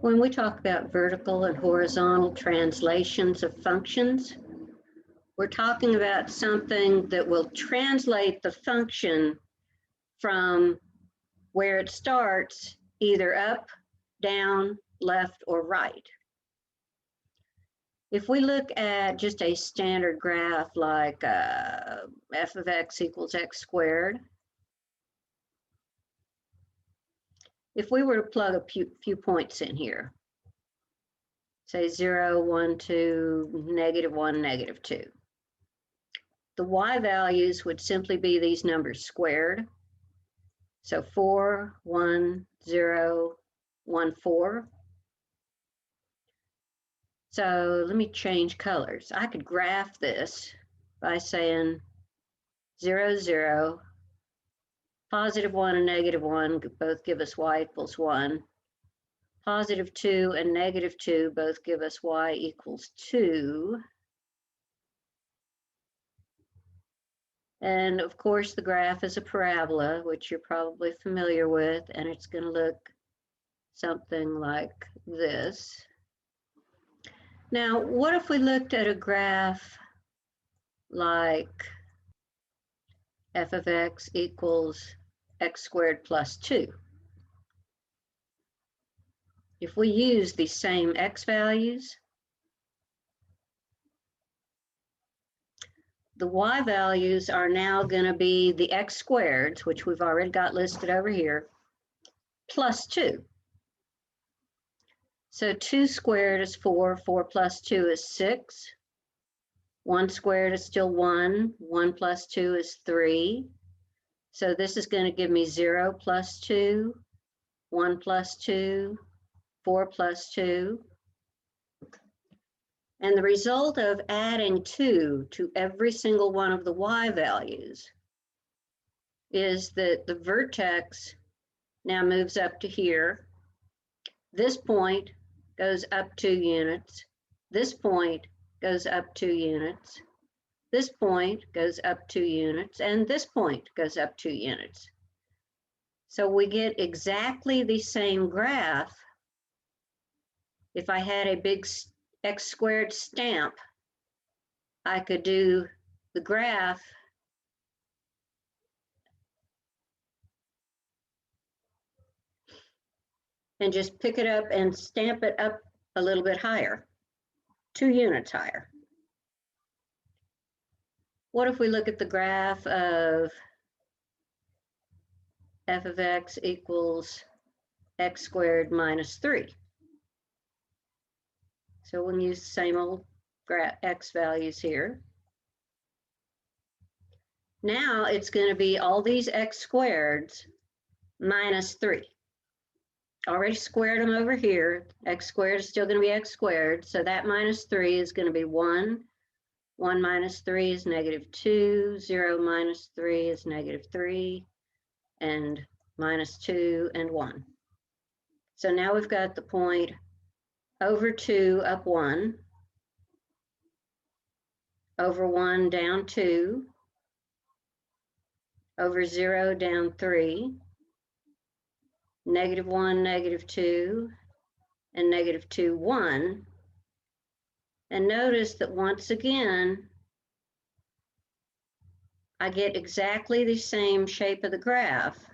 When we talk about vertical and horizontal translations of functions, we're talking about something that will translate the function from where it starts, either up, down, left, or right. If we look at just a standard graph like f of x equals x squared, if we were to plug a few points in here, say 0, 1, 2, -1, -2, the y values would simply be these numbers squared. So 4, 1, 0, 1, 4. So let me change colors. I could graph this by saying 0, 0, +1 and -1 both give us y equals 1. +2 and -2 both give us y equals 2. And of course, the graph is a parabola, which you're probably familiar with, and it's going to look something like this. Now, what if we looked at a graph like f of x equals x squared plus 2? If we use the same x values, the y values are now going to be the x squareds, which we've already got listed over here, plus 2. So 2 squared is 4, 4 plus 2 is 6. 1 squared is still 1, 1 plus 2 is 3. So this is going to give me 0 plus 2, 1 plus 2, 4 plus 2. And the result of adding 2 to every single one of the y values is that the vertex now moves up to here. This point goes up 2 units. This point goes up 2 units. This point goes up 2 units. And this point goes up 2 units. So we get exactly the same graph. If I had a big x squared stamp, I could do the graph and just pick it up and stamp it up a little bit higher, 2 units higher. What if we look at the graph of f of x equals x squared minus 3? So we'll use the same old x values here. Now it's going to be all these x squareds minus 3. Already squared them over here. X squared is still going to be x squared. So that minus 3 is going to be 1. 1 minus 3 is -2. 0 minus 3 is -3. And minus 2 and 1. So now we've got the point over 2 up 1. Over 1 down 2. Over 0 down 3. -1, -2, and -2, 1. And notice that once again, I get exactly the same shape of the graph.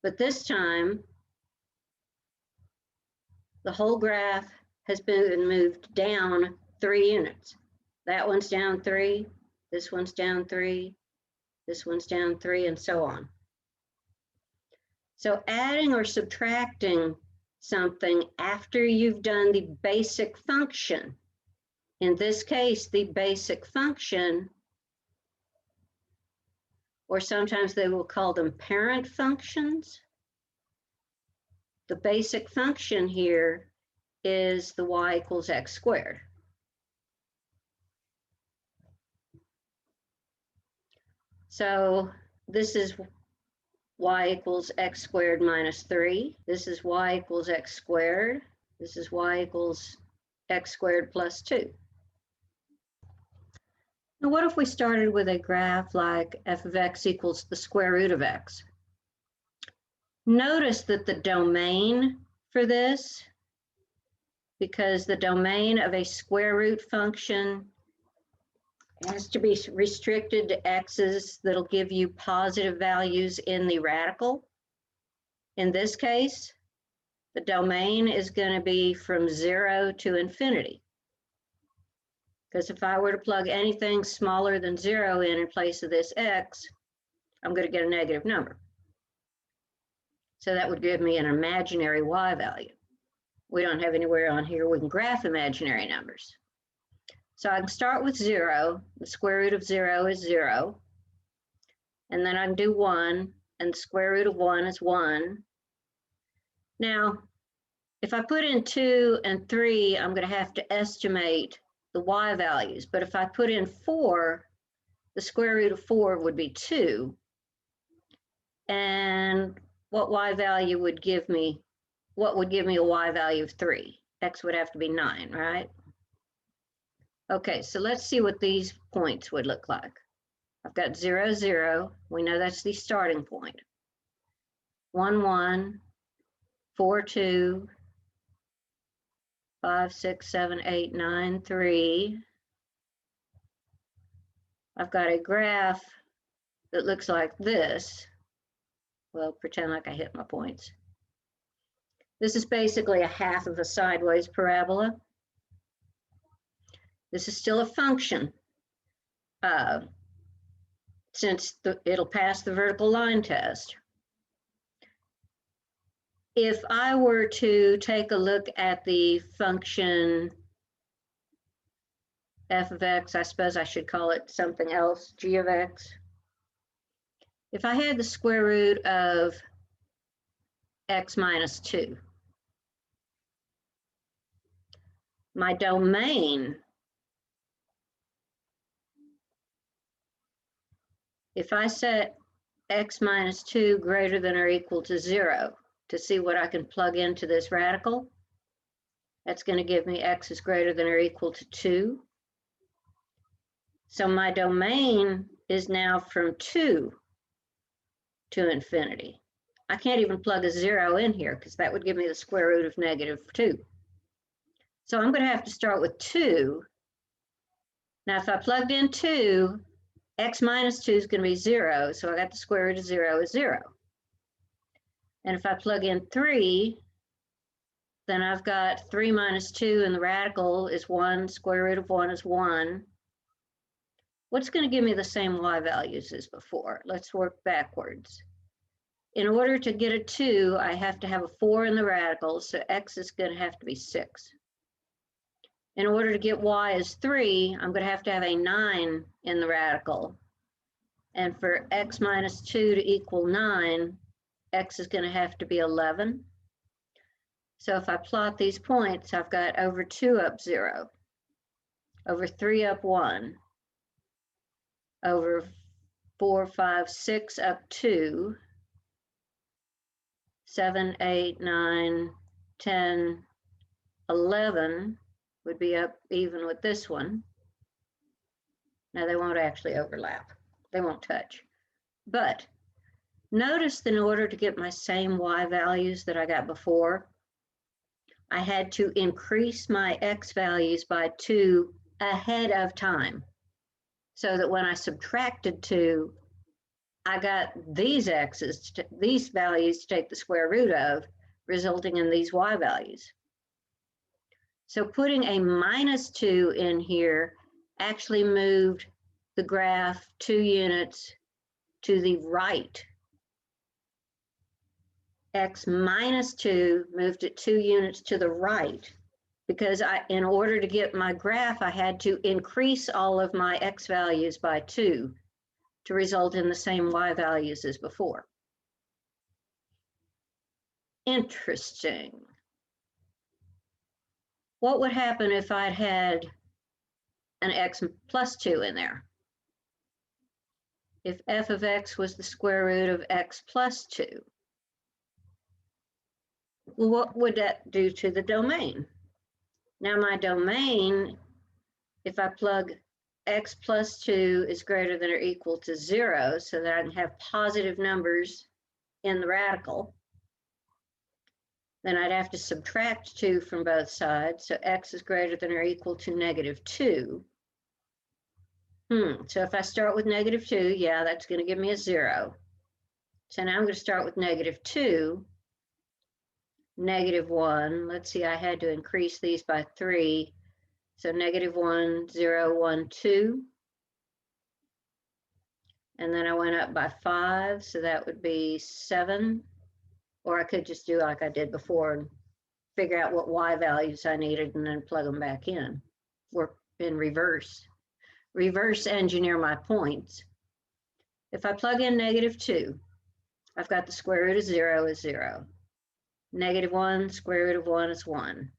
But this time, the whole graph has been moved down 3 units. That one's down 3, this one's down 3, this one's down 3, and so on. So adding or subtracting something after you've done the basic function, in this case, the basic function, or sometimes they will call them parent functions. The basic function here is the y equals x squared. So this is y equals x squared minus 3. This is y equals x squared. This is y equals x squared plus 2. Now what if we started with a graph like f of x equals the square root of x? Notice that the domain for this, because the domain of a square root function has to be restricted to x's that'll give you positive values in the radical. In this case, the domain is going to be from 0 to infinity. Because if I were to plug anything smaller than 0 in place of this x, I'm going to get a negative number. So that would give me an imaginary y value. We don't have anywhere on here we can graph imaginary numbers. So I can start with 0. The square root of 0 is 0. And then I can do 1, and the square root of 1 is 1. Now, if I put in 2 and 3, I'm going to have to estimate the y values. But if I put in 4, the square root of 4 would be 2. And what y value would give me? What would give me a y value of 3? X would have to be 9, right? Okay, so let's see what these points would look like. I've got 0, 0. We know that's the starting point. 1, 1, 4, 2, 5, 6, 7, 8, 9, 3. I've got a graph that looks like this. Well, pretend like I hit my points. This is basically a half of a sideways parabola. This is still a function since it'll pass the vertical line test. If I were to take a look at the function f of x, I suppose I should call it something else, g of x. If I had the square root of x minus 2, my domain, if I set x minus 2 greater than or equal to 0 to see what I can plug into this radical, that's going to give me x is greater than or equal to 2. So my domain is now from 2 to infinity. I can't even plug a 0 in here because that would give me the square root of negative 2. So I'm going to have to start with 2. Now if I plugged in 2, x minus 2 is going to be 0, so I got the square root of 0 is 0. And if I plug in 3, then I've got 3 minus 2, and the radical is 1, square root of 1 is 1. What's going to give me the same y values as before? Let's work backwards. In order to get a 2, I have to have a 4 in the radical, so x is going to have to be 6. In order to get y as 3, I'm going to have a 9 in the radical. And for x minus 2 to equal 9, x is going to have to be 11. So if I plot these points, I've got over 2 up 0, over 3 up 1, over 4, 5, 6 up 2, 7, 8, 9, 10, 11 would be up even with this one. Now they won't actually overlap. They won't touch. But notice that in order to get my same y values that I got before, I had to increase my x values by 2 ahead of time, so that when I subtracted 2, I got these x's, these values to take the square root of, resulting in these y values. So putting a minus 2 in here actually moved the graph 2 units to the right. X minus 2 moved it 2 units to the right, because in order to get my graph, I had to increase all of my x values by 2 to result in the same y values as before. Interesting. What would happen if I'd had an x plus 2 in there? If f of x was the square root of x plus 2, well, what would that do to the domain? Now my domain, if I plug x plus 2 is greater than or equal to 0, so that I can have positive numbers in the radical, then I'd have to subtract 2 from both sides. So x is greater than or equal to -2. So if I start with -2, yeah, that's going to give me a 0. So now I'm going to start with -2, -1. Let's see, I had to increase these by 3. So -1, 0, 1, 2. And then I went up by 5, so that would be 7. Or I could just do like I did before and figure out what y values I needed and then plug them back in. Or in reverse engineer my points. If I plug in -2, I've got the square root of 0 is 0. -1, square root of 1 is 1.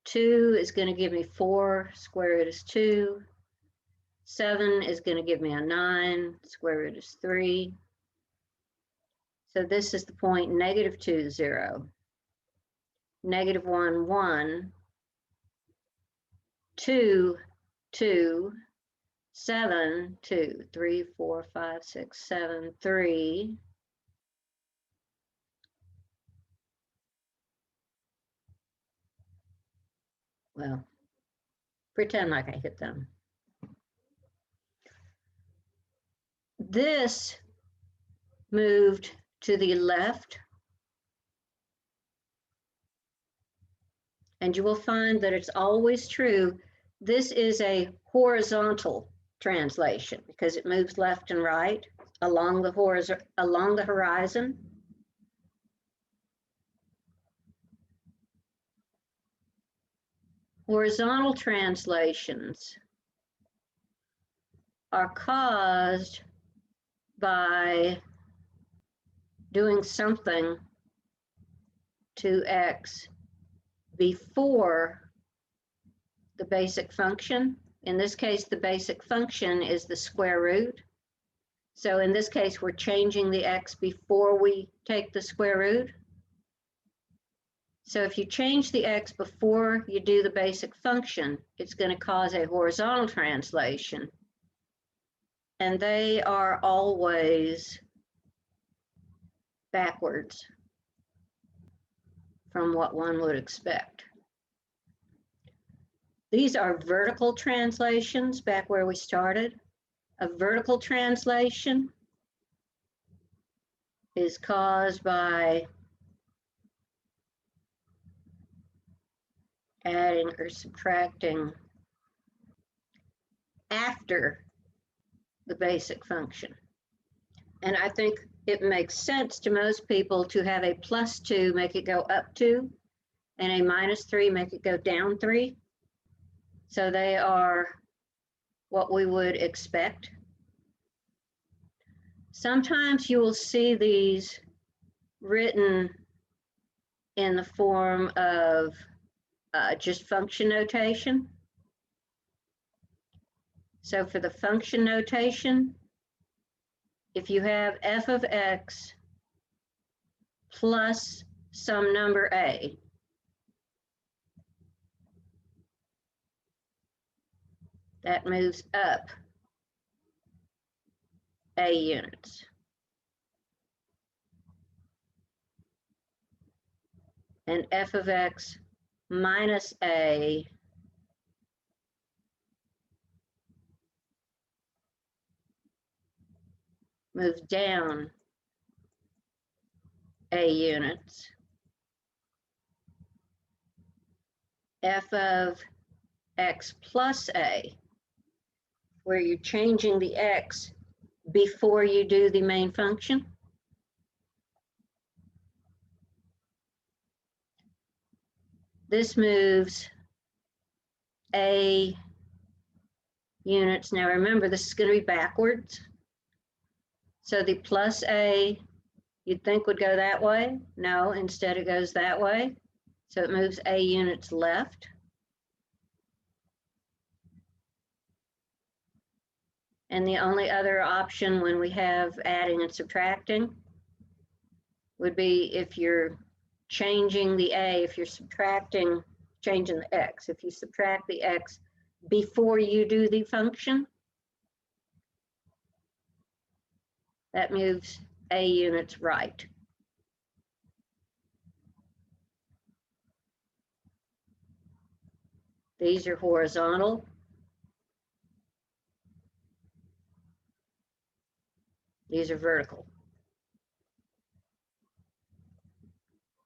2 is going to give me 4, square root is 2. 7 is going to give me a 9, square root is 3. So this is the point -2, 0. -1, 1. 2, 2. 7, 2, 3, 4, 5, 6, 7, 3. Well, pretend like I hit them. This moved to the left, and you will find that it's always true. This is a horizontal translation because it moves left and right along the horizon. Horizontal translations are caused by doing something to x before the basic function. In this case, the basic function is the square root. So in this case, we're changing the x before we take the square root. So if you change the x before you do the basic function, it's going to cause a horizontal translation. And they are always backwards from what one would expect. These are vertical translations, back where we started. A vertical translation is caused by adding or subtracting after the basic function. And I think it makes sense to most people to have a +2 make it go up 2 and a -3 make it go down 3. So they are what we would expect. Sometimes you will see these written in the form of just function notation. So for the function notation, if you have f of x plus some number a, that moves up a units. And f of x minus a moves down a units. F of x plus a, where you're changing the x before you do the main function. This moves a units. Now remember, this is going to be backwards. So the plus a, you'd think would go that way. No, instead it goes that way. So it moves a units left. And the only other option when we have adding and subtracting would be if you're changing the a, if you're subtracting, changing the x. If you subtract the x before you do the function, that moves a units right. These are horizontal. These are vertical.